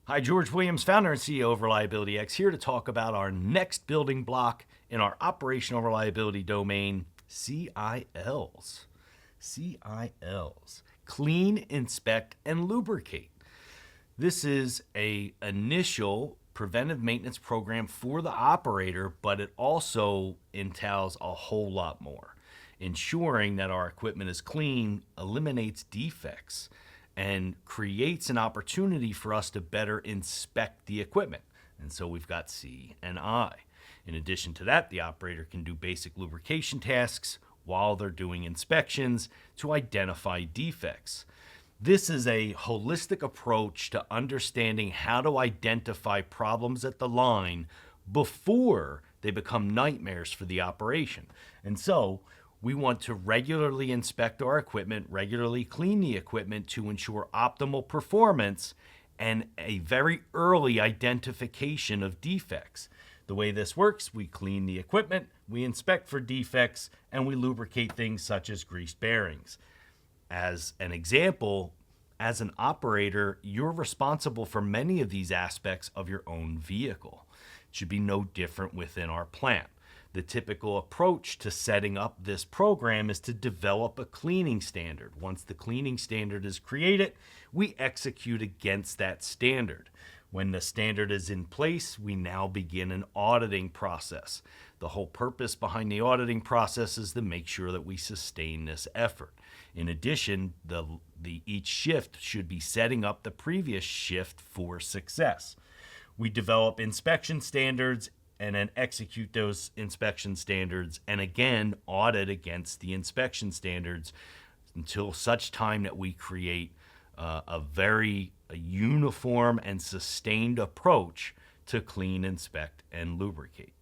Hi, George Williams, founder and CEO of Reliability X, here to talk about our next building block in our operational reliability domain, CILs. CILs. Clean, inspect, and lubricate. This is a initial preventive maintenance program for the operator, but it also entails a whole lot more. Ensuring that our equipment is clean eliminates defects and creates an opportunity for us to better inspect the equipment. And so we've got C and I. In addition to that, the operator can do basic lubrication tasks while they're doing inspections to identify defects. This is a holistic approach to understanding how to identify problems at the line before they become nightmares for the operation. And so we want to regularly inspect our equipment, regularly clean the equipment to ensure optimal performance and a very early identification of defects. The way this works, we clean the equipment, we inspect for defects, and we lubricate things such as greased bearings. As an example, as an operator, you're responsible for many of these aspects of your own vehicle. It should be no different within our plant. The typical approach to setting up this program is to develop a cleaning standard. Once the cleaning standard is created, we execute against that standard. When the standard is in place, we now begin an auditing process. The whole purpose behind the auditing process is to make sure that we sustain this effort. In addition, each shift should be setting up the previous shift for success. We develop inspection standards and then execute those inspection standards and again audit against the inspection standards until such time that we create a very uniform and sustained approach to clean, inspect, and lubricate.